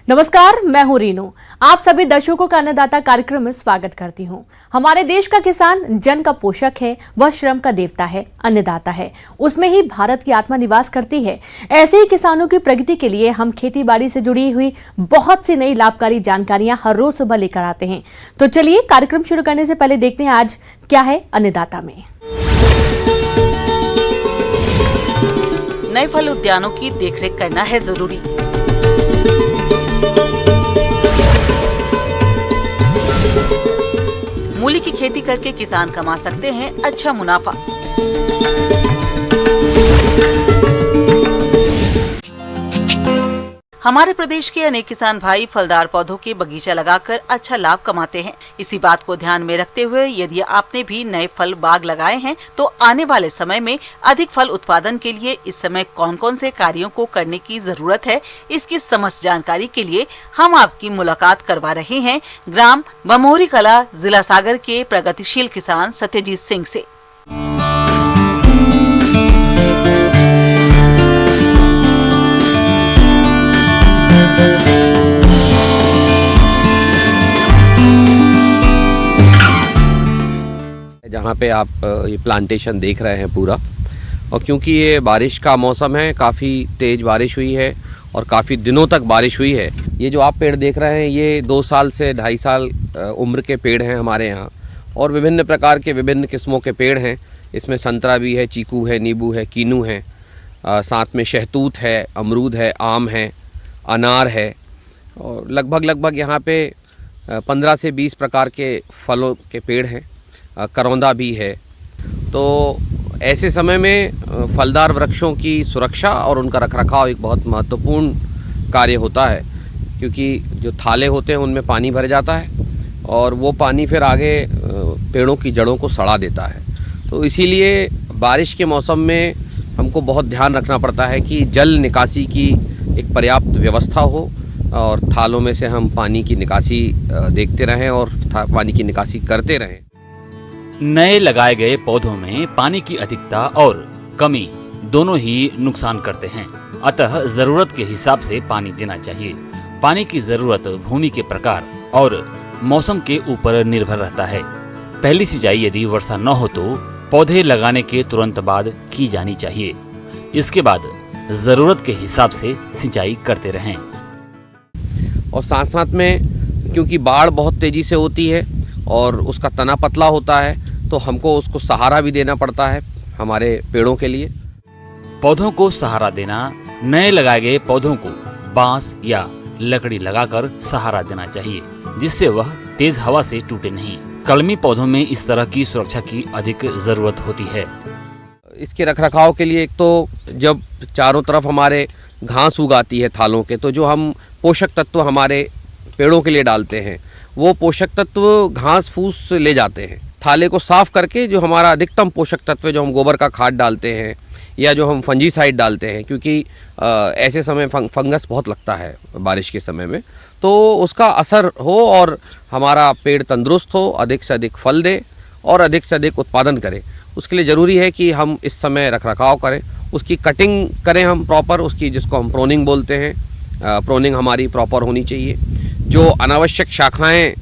नमस्कार, मैं हूं रीनू। आप सभी दर्शकों का अन्नदाता कार्यक्रम में स्वागत करती हूं। हमारे देश का किसान जन का पोषक है, वह श्रम का देवता है, अन्नदाता है। उसमें ही भारत की आत्मा निवास करती है। ऐसे ही किसानों की प्रगति के लिए हम खेती बाड़ी से जुड़ी हुई बहुत सी नई लाभकारी जानकारियां हर रोज सुबह लेकर आते हैं। तो चलिए कार्यक्रम शुरू करने से पहले देखते हैं आज क्या है अन्नदाता में। नए फल उद्यानों की देखरेख करना है जरूरी। मूली की खेती करके किसान कमा सकते हैं अच्छा मुनाफा। हमारे प्रदेश के अनेक किसान भाई फलदार पौधों के बगीचा लगाकर अच्छा लाभ कमाते हैं। इसी बात को ध्यान में रखते हुए यदि आपने भी नए फल बाग लगाए हैं तो आने वाले समय में अधिक फल उत्पादन के लिए इस समय कौन कौन से कार्यों को करने की जरूरत है, इसकी समस्त जानकारी के लिए हम आपकी मुलाकात करवा रहे हैं ग्राम बमोरी कला, जिला सागर के प्रगतिशील किसान सत्यजीत सिंह से। जहाँ पे आप ये प्लांटेशन देख रहे हैं पूरा, और क्योंकि ये बारिश का मौसम है, काफ़ी तेज़ बारिश हुई है और काफ़ी दिनों तक बारिश हुई है। ये जो आप पेड़ देख रहे हैं ये 2 साल से 2.5 साल उम्र के पेड़ हैं हमारे यहाँ, और विभिन्न प्रकार के विभिन्न किस्मों के पेड़ हैं। इसमें संतरा भी है, चीकू है, नींबू है, कीनू है, साथ में शहतूत है, अमरूद है, आम है, अनार है, और लगभग यहाँ पे 15 से 20 प्रकार के फलों के पेड़ हैं। करौंदा भी है। तो ऐसे समय में फलदार वृक्षों की सुरक्षा और उनका रखरखाव एक बहुत महत्वपूर्ण कार्य होता है, क्योंकि जो थाले होते हैं उनमें पानी भर जाता है और वो पानी फिर आगे पेड़ों की जड़ों को सड़ा देता है। तो इसीलिए बारिश के मौसम में हमको बहुत ध्यान रखना पड़ता है कि जल निकासी की एक पर्याप्त व्यवस्था हो और थालों में से हम पानी की निकासी देखते रहें और पानी की निकासी करते रहें। नए लगाए गए पौधों में पानी की अधिकता और कमी दोनों ही नुकसान करते हैं, अतः जरूरत के हिसाब से पानी देना चाहिए। पानी की जरूरत भूमि के प्रकार और मौसम के ऊपर निर्भर रहता है। पहली सिंचाई यदि वर्षा न हो तो पौधे लगाने के तुरंत बाद की जानी चाहिए। इसके बाद जरूरत के हिसाब से सिंचाई करते रहें। और साथ में क्योंकि बाढ़ बहुत तेज़ी से होती है और उसका तना पतला होता है, तो हमको उसको सहारा भी देना पड़ता है हमारे पेड़ों के लिए। पौधों को सहारा देना, नए लगाए गए पौधों को बांस या लकड़ी लगाकर सहारा देना चाहिए, जिससे वह तेज हवा से टूटे नहीं। कलमी पौधों में इस तरह की सुरक्षा की अधिक जरूरत होती है। इसके रखरखाव के लिए एक तो जब चारों तरफ हमारे घास उगाती है थालों के, तो जो हम पोषक तत्व हमारे पेड़ों के लिए डालते हैं वो पोषक तत्व घास फूस ले जाते हैं। थाले को साफ करके जो हमारा अधिकतम पोषक तत्व जो हम गोबर का खाद डालते हैं या जो हम फंजीसाइड डालते हैं, क्योंकि ऐसे समय फंगस बहुत लगता है बारिश के समय में, तो उसका असर हो और हमारा पेड़ तंदुरुस्त हो, अधिक से अधिक फल दे और अधिक से अधिक उत्पादन करे। उसके लिए ज़रूरी है कि हम इस समय रखरखाव करें, उसकी कटिंग करें हम प्रॉपर, उसकी जिसको हम प्रोनिंग बोलते हैं, प्रोनिंग हमारी प्रॉपर होनी चाहिए। जो अनावश्यक शाखाएं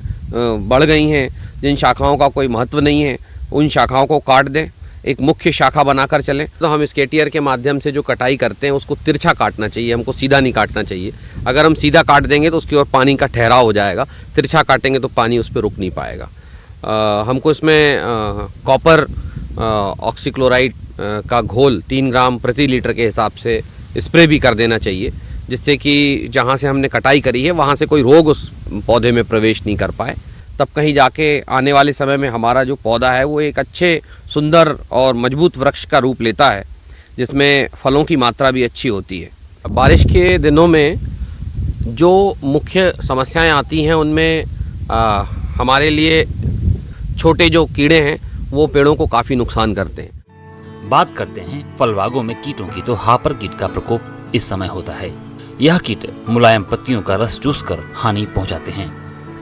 बढ़ गई हैं, जिन शाखाओं का कोई महत्व नहीं है, उन शाखाओं को काट दें, एक मुख्य शाखा बनाकर चलें। तो हम स्केटियर के माध्यम से जो कटाई करते हैं उसको तिरछा काटना चाहिए, हमको सीधा नहीं काटना चाहिए। अगर हम सीधा काट देंगे तो उसकी ओर पानी का ठहराव हो जाएगा, तिरछा काटेंगे तो पानी उस पर रुक नहीं पाएगा। हमको इसमें कॉपर ऑक्सीक्लोराइड का घोल 3 ग्राम प्रति लीटर के हिसाब से स्प्रे भी कर देना चाहिए, जिससे कि जहाँ से हमने कटाई करी है वहाँ से कोई रोग उस पौधे में प्रवेश नहीं कर पाए। तब कहीं जाके आने वाले समय में हमारा जो पौधा है वो एक अच्छे, सुंदर और मजबूत वृक्ष का रूप लेता है, जिसमें फलों की मात्रा भी अच्छी होती है। बारिश के दिनों में जो मुख्य समस्याएं आती हैं उनमें हमारे लिए छोटे जो कीड़े हैं वो पेड़ों को काफ़ी नुकसान करते हैं। बात करते हैं फल बागों में कीटों की, तो हापर कीट का प्रकोप इस समय होता है। यह कीट मुलायम पत्तियों का रस चूसकर हानि पहुंचाते हैं।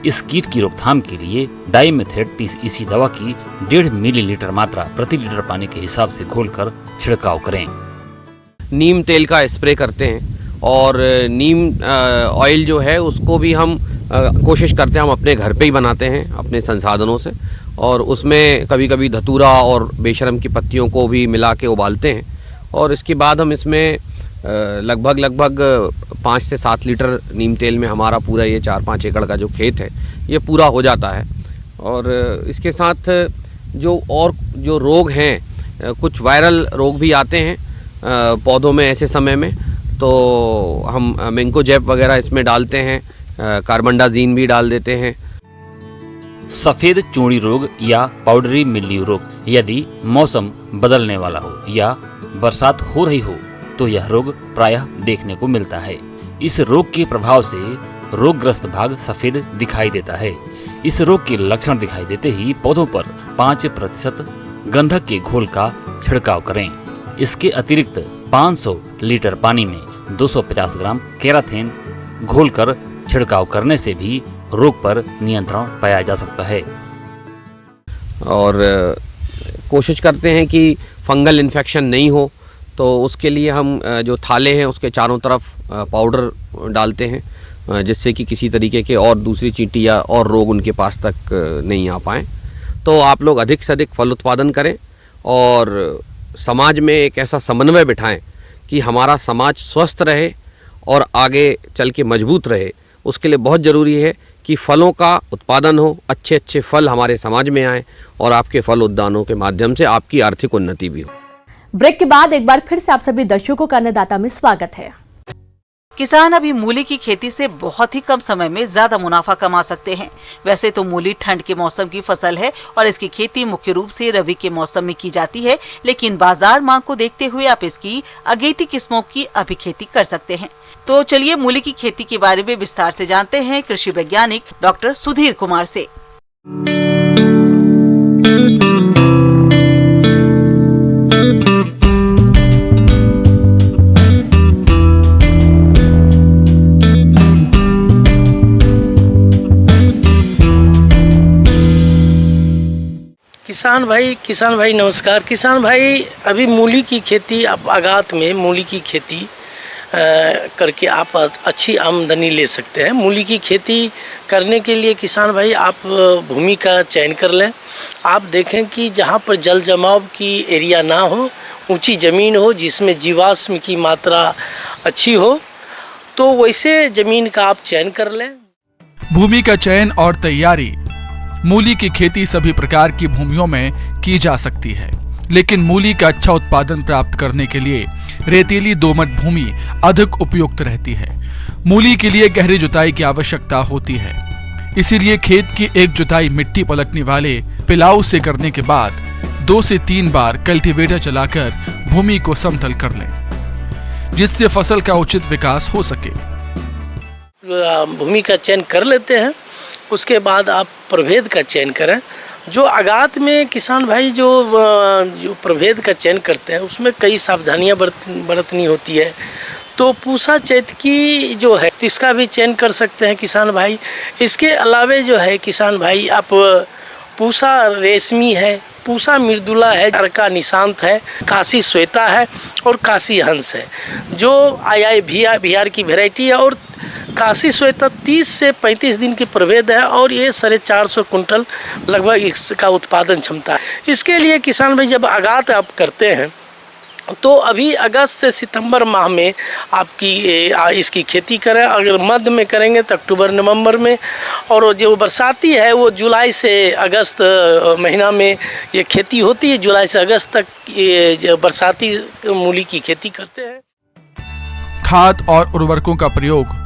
इस कीट की रोकथाम के लिए डाइमेथेड 30 इसी दवा की 1.5 मिलीलीटर मात्रा प्रति लीटर पानी के हिसाब से घोलकर छिड़काव करें। नीम तेल का स्प्रे करते हैं और नीम ऑयल जो है उसको भी हम कोशिश करते हैं हम अपने घर पे ही बनाते हैं अपने संसाधनों से, और उसमें कभी कभी धतूरा और बेशरम की पत्तियों को भी मिला के उबालते हैं, और इसके बाद हम इसमें लगभग 5 से 7 लीटर नीम तेल में हमारा पूरा ये 4-5 एकड़ का जो खेत है ये पूरा हो जाता है। और इसके साथ जो रोग हैं, कुछ वायरल रोग भी आते हैं पौधों में ऐसे समय में, तो हम मैंकोजेब वगैरह इसमें डालते हैं, कार्बनडाजीन भी डाल देते हैं। सफेद चूड़ी रोग या पाउडरी मिल्ड्यू रोग, यदि मौसम बदलने वाला हो या बरसात हो रही हो तो यह रोग प्रायः देखने को मिलता है। इस रोग के प्रभाव से रोगग्रस्त भाग सफेद दिखाई देता है। इस रोग के लक्षण दिखाई देते ही पौधों पर 5% गंधक के घोल का छिड़काव करें। इसके अतिरिक्त 500 लीटर पानी में 250 ग्राम केराथेन घोलकर छिड़काव करने से भी रोग पर नियंत्रण पाया जा सकता है। और कोशिश करते हैं कि फंगल इन्फेक्शन नहीं हो, तो उसके लिए हम जो थाले हैं उसके चारों तरफ पाउडर डालते हैं, जिससे कि किसी तरीके के और दूसरी चींटी या और रोग उनके पास तक नहीं आ पाएँ। तो आप लोग अधिक से अधिक फल उत्पादन करें और समाज में एक ऐसा समन्वय बिठाएं कि हमारा समाज स्वस्थ रहे और आगे चल के मजबूत रहे। उसके लिए बहुत ज़रूरी है कि फलों का उत्पादन हो, अच्छे अच्छे फल हमारे समाज में आएँ और आपके फल उद्यानों के माध्यम से आपकी आर्थिक उन्नति भी हो। ब्रेक के बाद एक बार फिर से आप सभी दर्शकों का अन्नदाता में स्वागत है। किसान अभी मूली की खेती से बहुत ही कम समय में ज्यादा मुनाफा कमा सकते हैं। वैसे तो मूली ठंड के मौसम की फसल है और इसकी खेती मुख्य रूप से रबी के मौसम में की जाती है, लेकिन बाजार मांग को देखते हुए आप इसकी अगेती किस्मों की अभी खेती कर सकते हैं। तो चलिए मूली की खेती के बारे में विस्तार से जानते हैं कृषि वैज्ञानिक डॉक्टर सुधीर कुमार से। किसान भाई नमस्कार। किसान भाई, अभी मूली की खेती, आप आगात में मूली की खेती करके आप अच्छी आमदनी ले सकते हैं। मूली की खेती करने के लिए किसान भाई आप भूमि का चयन कर लें। आप देखें कि जहां पर जल जमाव की एरिया ना हो, ऊंची ज़मीन हो जिसमें जीवाश्म की मात्रा अच्छी हो, तो वैसे ज़मीन का आप चयन कर लें। भूमि का चयन और तैयारी। मूली की खेती सभी प्रकार की भूमियों में की जा सकती है, लेकिन मूली का अच्छा उत्पादन प्राप्त करने के लिए रेतीली दोमट भूमि अधिक उपयुक्त रहती है। मूली के लिए गहरी जुताई की आवश्यकता होती है, इसीलिए खेत की एक जुताई मिट्टी पलटने वाले पिलाऊ से करने के बाद 2 से 3 बार कल्टीवेटर चलाकर भूमि को समतल कर लें, जिससे फसल का उचित विकास हो सके। भूमि का चयन कर लेते हैं, उसके बाद आप प्रभेद का चयन करें। जो आगात में किसान भाई जो प्रभेद का चयन करते हैं उसमें कई सावधानियां बरतनी होती है। तो पूसा चैत की जो है इसका भी चयन कर सकते हैं किसान भाई। इसके अलावे जो है किसान भाई आप पूसा रेशमी है, पूसा मृदुला है, अर्का निशांत है, काशी श्वेता है और काशी हंस है, जो आई बिहार की वैरायटी है। और काशी श्वेता 30 से 35 दिन की प्रभेद है और ये 450 कुंटल लगभग इसका उत्पादन क्षमता है। इसके लिए किसान भाई जब आगात आप करते हैं तो अभी अगस्त से सितंबर माह में आपकी इसकी खेती करें। अगर मध्य में करेंगे तो अक्टूबर नवंबर में, और जो बरसाती है वो जुलाई से अगस्त महीना में ये खेती होती है। जुलाई से अगस्त तक ये जो बरसाती मूली की खेती करते हैं। खाद और उर्वरकों का प्रयोग।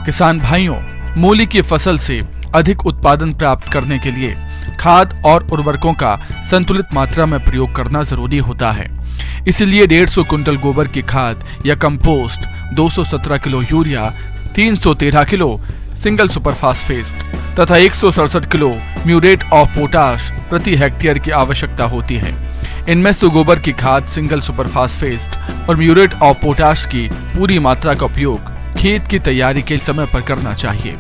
किसान भाइयों, मूली की फसल से अधिक उत्पादन प्राप्त करने के लिए खाद और उर्वरकों का संतुलित मात्रा में प्रयोग करना जरूरी होता है। इसलिए 150 कुंटल गोबर की खाद या compost, 217 kilo urea, 313 kilo single super phosphate तथा 167 किलो म्यूरेट ऑफ पोटाश प्रति हेक्टेयर की आवश्यकता होती है। इनमें से गोबर की खाद, सिंगल सुपर फास्फेट और म्यूरेट ऑफ पोटाश की पूरी मात्रा का उपयोग खेत की तैयारी के समय पर करना चाहिए,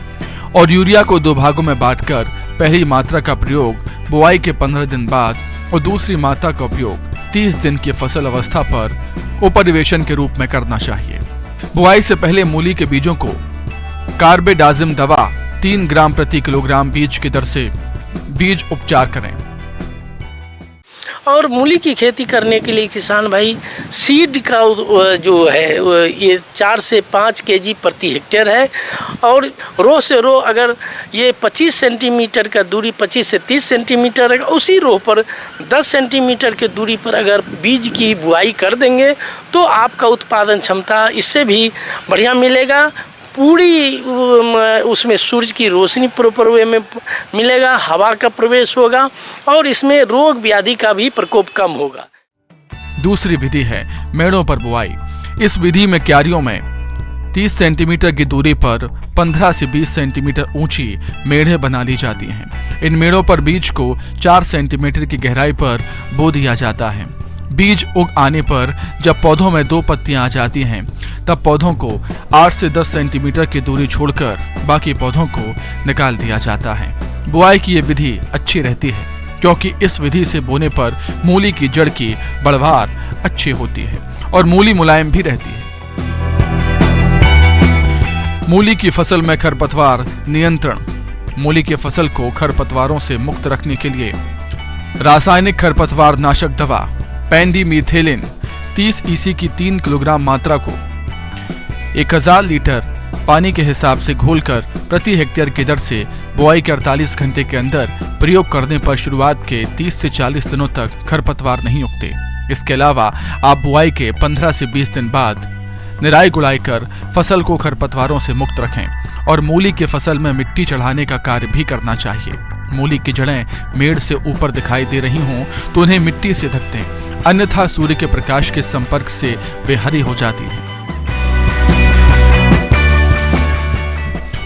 और यूरिया को 2 भागों में बांटकर पहली मात्रा का प्रयोग बुआई के 15 दिन बाद और दूसरी मात्रा का उपयोग 30 दिन की फसल अवस्था पर उपरिवेशन के रूप में करना चाहिए। बुआई से पहले मूली के बीजों को कार्बेडाजिम दवा 3 ग्राम प्रति किलोग्राम बीज की दर से बीज उपचार करें। और मूली की खेती करने के लिए किसान भाई सीड का जो है ये 4 से 5 केजी प्रति हेक्टेयर है। और रो से रो अगर ये 25 सेंटीमीटर का दूरी 25 से 30 सेंटीमीटर है, उसी रो पर 10 सेंटीमीटर के दूरी पर अगर बीज की बुआई कर देंगे तो आपका उत्पादन क्षमता इससे भी बढ़िया मिलेगा। पूरी उसमें सूरज की रोशनी प्रॉपर वे में मिलेगा, हवा का प्रवेश होगा और इसमें रोग व्याधि का भी प्रकोप कम होगा। दूसरी विधि है मेड़ों पर बुआई। इस विधि में क्यारियों में 30 सेंटीमीटर की दूरी पर 15 से 20 सेंटीमीटर ऊंची मेढ़े बना ली जाती हैं। इन मेड़ों पर बीज को 4 सेंटीमीटर की गहराई पर बो दिया जाता है। बीज उग आने पर जब पौधों में 2 पत्तियां आ जाती हैं, तब पौधों को 8 से 10 सेंटीमीटर की दूरी छोड़कर बाकी पौधों को निकाल दिया जाता है। बुआई की ये विधि अच्छी रहती है क्योंकि इस विधि से बोने पर मूली की जड़ की बढ़वार अच्छी होती है और मूली मुलायम भी रहती है। मूली की फसल में खरपतवार नियंत्रण। मूली की फसल को खरपतवारों से मुक्त रखने के लिए रासायनिक खरपतवार नाशक दवा पेंडिमीथेलिन 30 EC की 3 किलोग्राम मात्रा को 1000 लीटर पानी के हिसाब से घोलकर प्रति हेक्टेयर की दर से बुआई के 48 घंटे के अंदर प्रयोग करने पर शुरुआत के 30 से 40 दिनों तक खरपतवार नहीं उगते। इसके अलावा आप बुआई के 15 से 20 दिन बाद निराई गुड़ाई कर फसल को खरपतवारों से मुक्त रखें और मूली की फसल में मिट्टी चढ़ाने का कार्य भी करना चाहिए। मूली की जड़ें मेड़ से ऊपर दिखाई दे रही हों तो उन्हें मिट्टी से ढक दें, अन्यथा सूर्य के प्रकाश के संपर्क से वे हरी हो जाती हैं।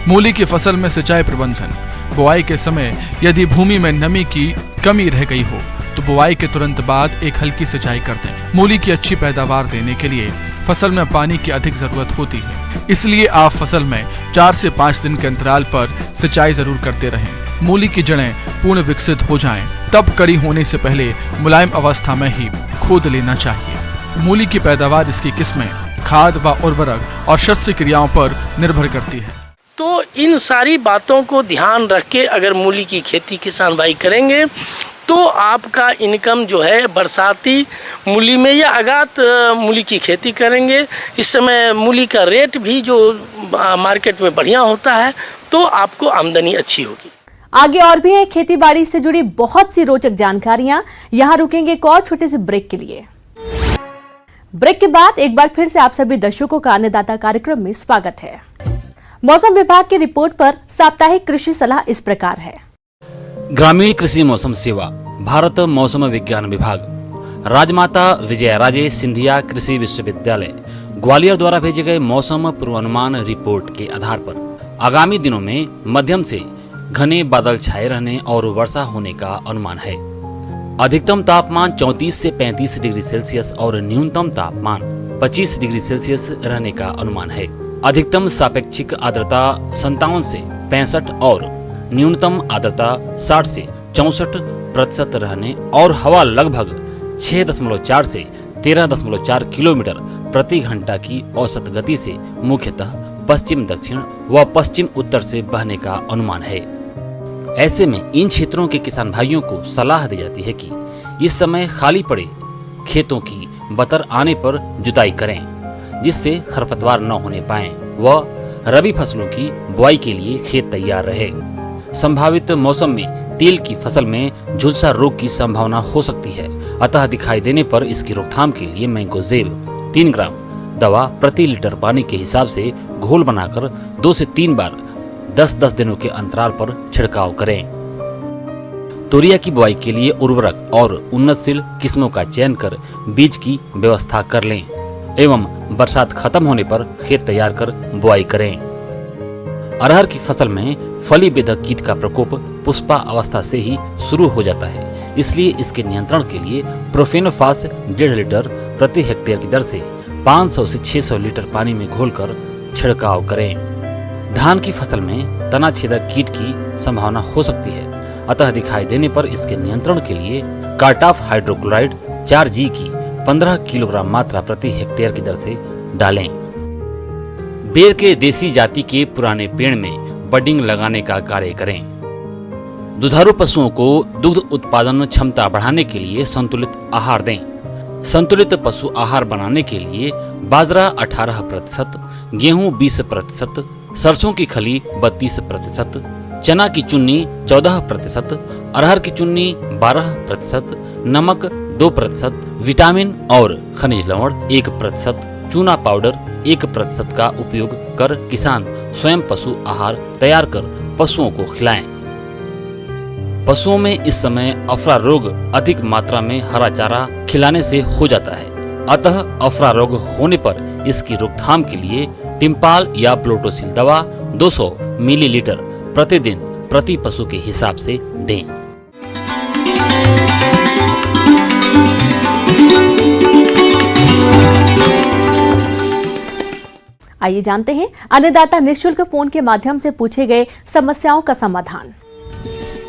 मूली की फसल में सिंचाई प्रबंधन। बुआई के समय यदि भूमि में नमी की कमी रह गई हो तो बुआई के तुरंत बाद एक हल्की सिंचाई कर दें। मूली की अच्छी पैदावार देने के लिए फसल में पानी की अधिक जरूरत होती है, इसलिए आप फसल में 4 से 5 दिन के अंतराल पर सिंचाई जरूर करते रहें। मूली की जड़ें पूर्ण विकसित हो जाएं, तब कड़ी होने से पहले मुलायम अवस्था में ही खोद लेना चाहिए। मूली की पैदावार इसकी किस्में, खाद व उर्वरक और शस्य क्रियाओं पर निर्भर करती है। तो इन सारी बातों को ध्यान रख के अगर मूली की खेती किसान भाई करेंगे तो आपका इनकम जो है बरसाती मूली में या आगात मूली की खेती करेंगे, इस समय मूली का रेट भी जो मार्केट में बढ़िया होता है तो आपको आमदनी अच्छी होगी। आगे और भी है खेती बाड़ी से जुड़ी बहुत सी रोचक जानकारियां। यहाँ रुकेंगे एक और छोटे से ब्रेक के लिए। ब्रेक के बाद एक बार फिर से आप सभी दर्शकों का अन्नदाता कार्यक्रम में स्वागत है। मौसम विभाग की रिपोर्ट पर साप्ताहिक कृषि सलाह इस प्रकार है। ग्रामीण कृषि मौसम सेवा, भारत मौसम विज्ञान विभाग, राजमाता विजयाराजे सिंधिया कृषि विश्वविद्यालय ग्वालियर द्वारा भेजे गए मौसम पूर्वानुमान रिपोर्ट के आधार पर आगामी दिनों में मध्यम से घने बादल छाए रहने और वर्षा होने का अनुमान है। अधिकतम तापमान 34 से 35 डिग्री सेल्सियस और न्यूनतम तापमान 25 डिग्री सेल्सियस रहने का अनुमान है। अधिकतम सापेक्षिक आर्द्रता 57 से 65 और न्यूनतम आर्द्रता 60 से 64% रहने और हवा लगभग 6.4 से 13.4 किलोमीटर प्रति घंटा की औसत गति से मुख्यतः पश्चिम दक्षिण व पश्चिम उत्तर से बहने का अनुमान है। ऐसे में इन क्षेत्रों के किसान भाइयों को सलाह दी जाती है कि इस समय खाली पड़े खेतों की बतर आने पर जुताई करें, जिससे खरपतवार न होने पाए व रबी फसलों की बुआई के लिए खेत तैयार रहे। संभावित मौसम में तिल की फसल में झुलसा रोग की संभावना हो सकती है, अतः दिखाई देने पर इसकी रोकथाम के लिए मैंगोजेब 3 ग्राम दवा प्रति लीटर पानी के हिसाब से घोल बनाकर 2 से 3 बार 10-10 दिनों के अंतराल पर छिड़काव करें। तोरिया की बुआई के लिए उर्वरक और उन्नतशील किस्मों का चयन कर बीज की व्यवस्था कर लें एवं बरसात खत्म होने पर खेत तैयार कर बुआई करें। अरहर की फसल में फली बेधक कीट का प्रकोप पुष्पा अवस्था से ही शुरू हो जाता है, इसलिए इसके नियंत्रण के लिए प्रोफेनोफास 1.5 लीटर प्रति हेक्टेयर की दर से 500 से 600 लीटर पानी में घोलकर छिड़काव करें। धान की फसल में तना छेदक कीट की संभावना हो सकती है, अतः दिखाई देने पर इसके नियंत्रण के लिए कार्टाफ हाइड्रोक्लोराइड 4G की 15 किलोग्राम मात्रा प्रति हेक्टेयर की दर से डालें। बेर के देसी जाति के पुराने पेड़ में बडिंग लगाने का कार्य करें। दुधारू पशुओं को दुग्ध उत्पादन क्षमता बढ़ाने के लिए संतुलित आहार दें। संतुलित पशु आहार बनाने के लिए बाजरा 18%, गेहूं 20%, सरसों की खली 32%, चना की चुन्नी 14%, अरहर की चुन्नी 12%, नमक 2%, विटामिन और खनिज लवण 1%, चूना पाउडर 1% का उपयोग कर किसान स्वयं पशु आहार तैयार कर पशुओं को खिलाएं। पशुओं में इस समय अफरा रोग अधिक मात्रा में हरा चारा खिलाने से हो जाता है, अतः अफरा रोग होने पर इसकी रोकथाम के लिए टिम्पाल या प्लोटोसिल दवा 200 मिलीलीटर प्रतिदिन प्रति पशु के हिसाब से दें। आइए जानते हैं अन्नदाता निःशुल्क फोन के माध्यम से पूछे गए समस्याओं का समाधान।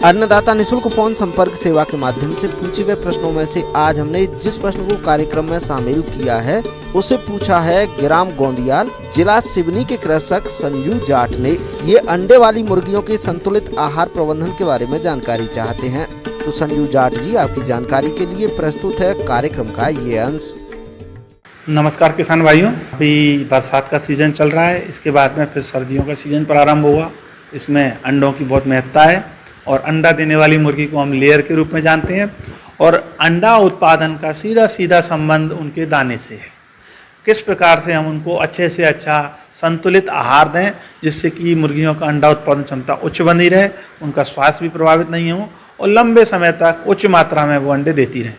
अन्नदाता निःशुल्क फोन संपर्क सेवा के माध्यम से पूछे गए प्रश्नों में से आज हमने जिस प्रश्न को कार्यक्रम में शामिल किया है उसे पूछा है ग्राम गोंदियाल, जिला सिवनी के कृषक संजू जाट ने। ये अंडे वाली मुर्गियों के संतुलित आहार प्रबंधन के बारे में जानकारी चाहते हैं। तो संजू जाट जी, आपकी जानकारी के लिए प्रस्तुत है कार्यक्रम का ये अंश। नमस्कार किसान भाइयों, अभी बरसात का सीज़न चल रहा है, इसके बाद में फिर सर्दियों का सीज़न प्रारंभ हुआ। इसमें अंडों की बहुत महत्ता है और अंडा देने वाली मुर्गी को हम लेयर के रूप में जानते हैं और अंडा उत्पादन का सीधा सीधा संबंध उनके दाने से है। किस प्रकार से हम उनको अच्छे से अच्छा संतुलित आहार दें जिससे कि मुर्गियों का अंडा उत्पादन क्षमता उच्च बनी रहे, उनका स्वास्थ्य भी प्रभावित नहीं हो और लंबे समय तक उच्च मात्रा में वो अंडे देती रहें।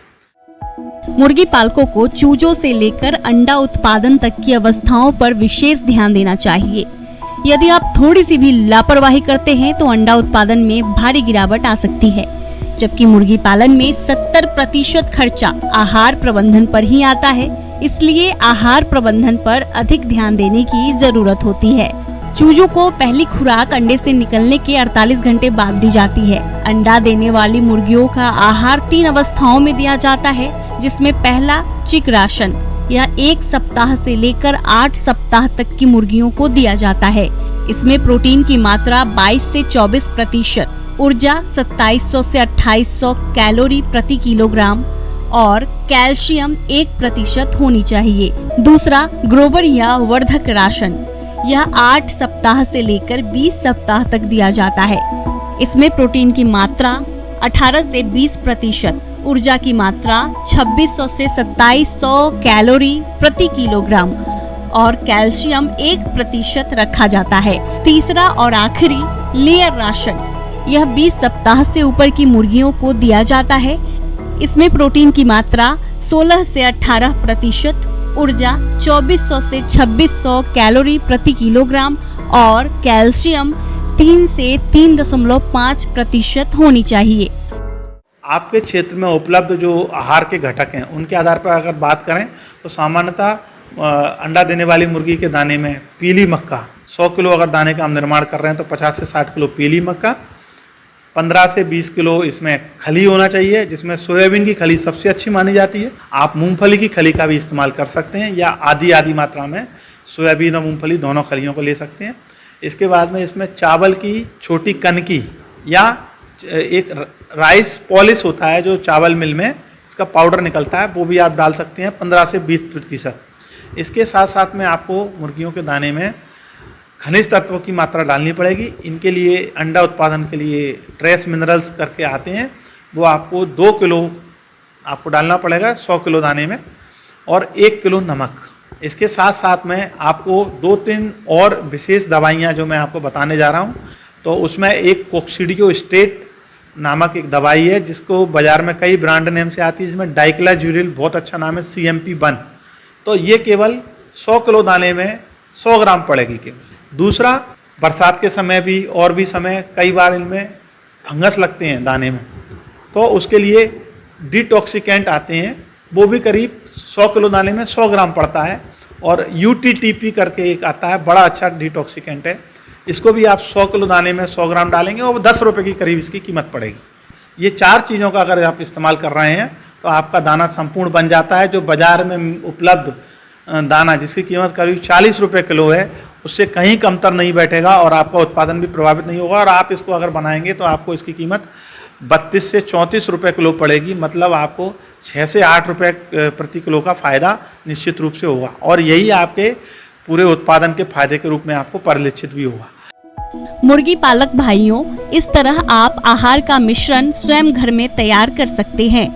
मुर्गी पालकों को चूजों से लेकर अंडा उत्पादन तक की अवस्थाओं पर विशेष ध्यान देना चाहिए। यदि आप थोड़ी सी भी लापरवाही करते हैं तो अंडा उत्पादन में भारी गिरावट आ सकती है, जबकि मुर्गी पालन में 70% खर्चा आहार प्रबंधन पर ही आता है। इसलिए आहार प्रबंधन पर अधिक ध्यान देने की जरूरत होती है। चूजों को पहली खुराक अंडे से निकलने के 48 घंटे बाद दी जाती है। अंडा देने वाली मुर्गियों का आहार 3 अवस्थाओं में दिया जाता है, जिसमें पहला चिक राशन यह 1 सप्ताह से लेकर 8 सप्ताह तक की मुर्गियों को दिया जाता है। इसमें प्रोटीन की मात्रा 22 से 24%, ऊर्जा 2700 से 2800 कैलोरी प्रति किलोग्राम और कैल्शियम 1% होनी चाहिए। दूसरा ग्रोवर या वर्धक राशन, यह 8 सप्ताह से लेकर 20 सप्ताह तक दिया जाता है। इसमें प्रोटीन की मात्रा 18 से 20%, ऊर्जा की मात्रा 2600 से 2700 कैलोरी प्रति किलोग्राम और कैल्शियम 1% रखा जाता है। तीसरा और आखिरी लेयर राशन, यह 20 सप्ताह से ऊपर की मुर्गियों को दिया जाता है। इसमें प्रोटीन की मात्रा 16 से 18%, ऊर्जा 2400 से 2600 कैलोरी प्रति किलोग्राम और कैल्शियम 3 से 3.5% होनी चाहिए। आपके क्षेत्र में उपलब्ध जो आहार के घटक हैं उनके आधार पर अगर बात करें तो सामान्यतः अंडा देने वाली मुर्गी के दाने में पीली मक्का 100 किलो अगर दाने का हम निर्माण कर रहे हैं तो 50 से 60 किलो पीली मक्का, 15 से 20 किलो इसमें खली होना चाहिए, जिसमें सोयाबीन की खली सबसे अच्छी मानी जाती है। आप मूंगफली की खली का भी इस्तेमाल कर सकते हैं या आधी मात्रा में सोयाबीन और मूंगफली दोनों खलियों को ले सकते हैं। इसके बाद में इसमें चावल की छोटी कनकी या एक राइस पॉलिश होता है जो चावल मिल में इसका पाउडर निकलता है, वो भी आप डाल सकते हैं 15 से 20%। इसके साथ साथ में आपको मुर्गियों के दाने में खनिज तत्वों की मात्रा डालनी पड़ेगी। इनके लिए अंडा उत्पादन के लिए ट्रेस मिनरल्स करके आते हैं, वो आपको 2 किलो आपको डालना पड़ेगा 100 किलो दाने में और 1 किलो नमक। इसके साथ साथ में आपको 2-3 और विशेष दवाइयाँ जो मैं आपको बताने जा रहा हूँ, तो उसमें एक कोक्सीडियो स्टेट नामक एक दवाई है जिसको बाजार में कई ब्रांड नेम से आती है, जिसमें डाइक्लाज्यूरिल बहुत अच्छा नाम है CMP1। तो ये केवल 100 किलो दाने में 100 ग्राम पड़ेगी केवल। दूसरा, बरसात के समय भी और भी समय कई बार इनमें फंगस लगते हैं दाने में, तो उसके लिए डिटॉक्सिकेंट आते हैं, वो भी करीब 100 किलो दाने में 100 ग्राम पड़ता है। और UTTP करके एक आता है, बड़ा अच्छा डिटॉक्सिकेंट है, इसको भी आप 100 किलो दाने में 100 ग्राम डालेंगे और 10 रुपये की करीब इसकी कीमत पड़ेगी। ये 4 चीज़ों का अगर आप इस्तेमाल कर रहे हैं तो आपका दाना संपूर्ण बन जाता है। जो बाजार में उपलब्ध दाना जिसकी कीमत करीब 40 रुपये किलो है, उससे कहीं कमतर नहीं बैठेगा और आपका उत्पादन भी प्रभावित नहीं होगा। और आप इसको अगर बनाएंगे तो आपको इसकी कीमत 32 से 34 रुपये किलो पड़ेगी, मतलब आपको 6 से 8 रुपये प्रति किलो का फायदा निश्चित रूप से होगा और यही आपके पूरे उत्पादन के फायदे के रूप में आपको परिलक्षित भी होगा। मुर्गी पालक भाइयों, इस तरह आप आहार का मिश्रण स्वयं घर में तैयार कर सकते हैं।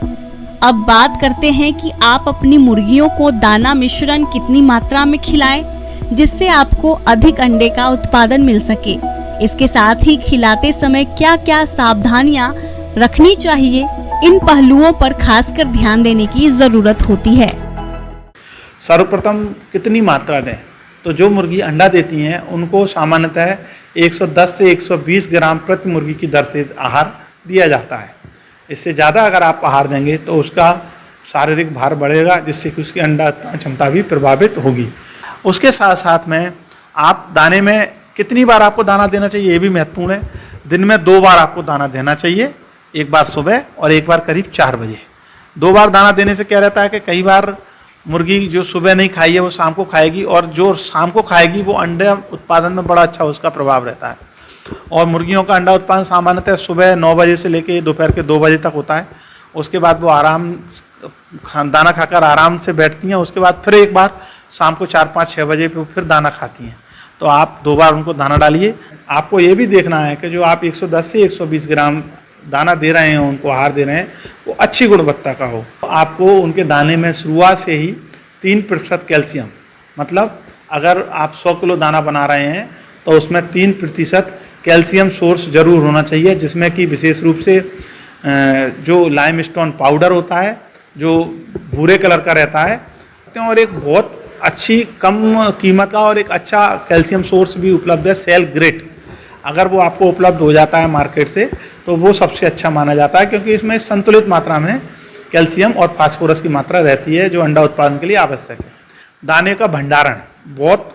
अब बात करते हैं कि आप अपनी मुर्गियों को दाना मिश्रण कितनी मात्रा में खिलाएं जिससे आपको अधिक अंडे का उत्पादन मिल सके। इसके साथ ही खिलाते समय क्या क्या सावधानियां रखनी चाहिए, इन पहलुओं पर खासकर ध्यान देने की जरूरत होती है। सर्वप्रथम कितनी मात्रा दें, तो जो मुर्गी अंडा देती हैं उनको सामान्यतः 110 से 120 ग्राम प्रति मुर्गी की दर से आहार दिया जाता है। इससे ज़्यादा अगर आप आहार देंगे तो उसका शारीरिक भार बढ़ेगा, जिससे कि उसकी अंडा क्षमता भी प्रभावित होगी। उसके साथ साथ में आप दाने में कितनी बार आपको दाना देना चाहिए ये भी महत्वपूर्ण है। दिन में 2 बार आपको दाना देना चाहिए, एक बार सुबह और एक बार करीब 4 बजे। 2 बार दाना देने से क्या रहता है कि कई बार मुर्गी जो सुबह नहीं खाई है वो शाम को खाएगी और जो शाम को खाएगी वो अंडे उत्पादन में बड़ा अच्छा उसका प्रभाव रहता है। और मुर्गियों का अंडा उत्पादन सामान्यतः सुबह 9 बजे से लेकर दोपहर के 2 बजे तक होता है। उसके बाद वो दाना खाकर आराम से बैठती हैं, उसके बाद फिर एक बार शाम को 4, 5, 6 बजे पे फिर दाना खाती हैं। तो आप 2 बार उनको दाना डालिए। आपको ये भी देखना है कि जो आप 110 से 120 ग्राम दाना दे रहे हैं, उनको आहार दे रहे हैं, वो अच्छी गुणवत्ता का हो। आपको उनके दाने में शुरुआत से ही 3% कैल्शियम, मतलब अगर आप 100 किलो दाना बना रहे हैं तो उसमें 3% कैल्शियम सोर्स जरूर होना चाहिए, जिसमें कि विशेष रूप से जो लाइमस्टोन पाउडर होता है जो भूरे कलर का रहता है, और एक बहुत अच्छी कम कीमत का और एक अच्छा कैल्शियम सोर्स भी उपलब्ध है सेल ग्रेट। अगर वो आपको उपलब्ध हो जाता है मार्केट से तो वो सबसे अच्छा माना जाता है, क्योंकि इसमें संतुलित मात्रा में कैल्शियम और फास्फोरस की मात्रा रहती है जो अंडा उत्पादन के लिए आवश्यक है। दाने का भंडारण बहुत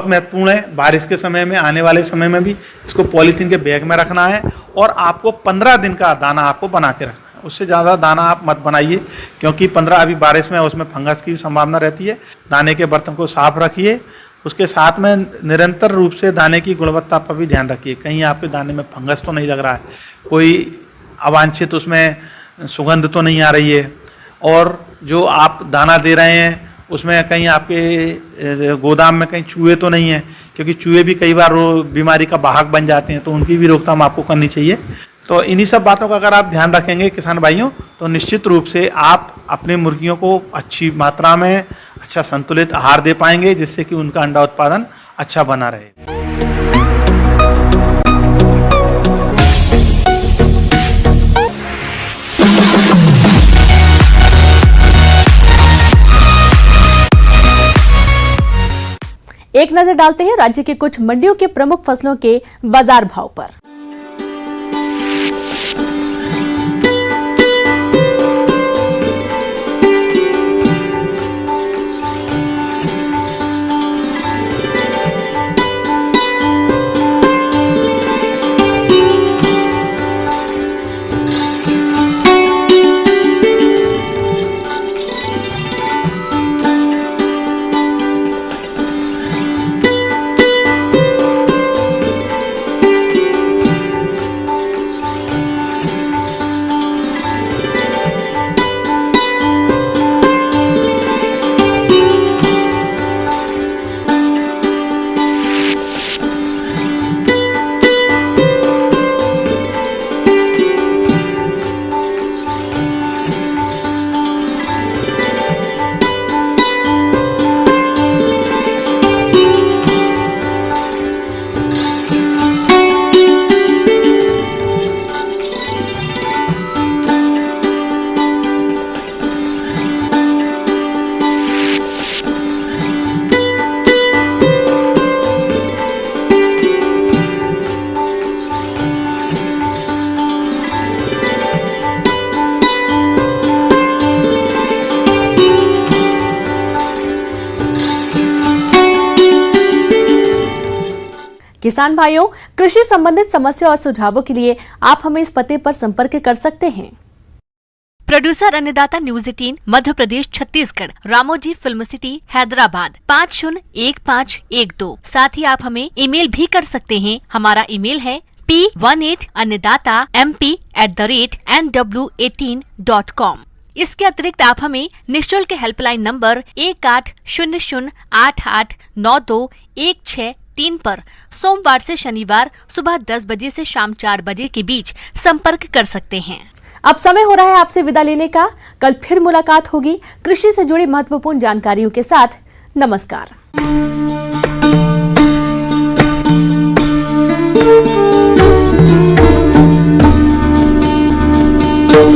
महत्वपूर्ण है। बारिश के समय में, आने वाले समय में भी इसको पॉलीथीन के बैग में रखना है और आपको 15 दिन का दाना आपको बना के रखना है। उससे ज़्यादा दाना आप मत बनाइए, क्योंकि 15 अभी बारिश में उसमें फंगस की संभावना रहती है। दाने के बर्तन को साफ रखिए। उसके साथ में निरंतर रूप से दाने की गुणवत्ता पर भी ध्यान रखिए, कहीं आपके दाने में फंगस तो नहीं लग रहा है, कोई अवांछित उसमें सुगंध तो नहीं आ रही है, और जो आप दाना दे रहे हैं उसमें कहीं आपके गोदाम में कहीं चूहे तो नहीं है, क्योंकि चूहे भी कई बार वो बीमारी का वाहक बन जाते हैं, तो उनकी भी रोकथाम आपको करनी चाहिए। तो इन्हीं सब बातों का अगर आप ध्यान रखेंगे किसान भाइयों, तो निश्चित रूप से आप अपने मुर्गियों को अच्छी मात्रा में अच्छा संतुलित आहार दे पाएंगे, जिससे कि उनका अंडा उत्पादन अच्छा बना रहे। एक नजर डालते हैं राज्य के कुछ मंडियों के प्रमुख फसलों के बाजार भाव पर। किसान भाइयों, कृषि संबंधित समस्या और सुझावों के लिए आप हमें इस पते पर संपर्क कर सकते हैं। प्रोड्यूसर अन्नदाता news 18 Madhya Pradesh Chhattisgarh, Ramoji film city Hyderabad 501512। साथ ही आप हमें ईमेल भी कर सकते हैं। हमारा ईमेल है p18annadatamp@nw18.com। इसके अतिरिक्त आप हमें निःशुल्क हेल्पलाइन नंबर 1800889216 पर सोमवार से शनिवार सुबह 10 बजे से शाम 4 बजे के बीच संपर्क कर सकते हैं। अब समय हो रहा है आपसे विदा लेने का। कल फिर मुलाकात होगी कृषि से जुड़ी महत्वपूर्ण जानकारियों के साथ। नमस्कार।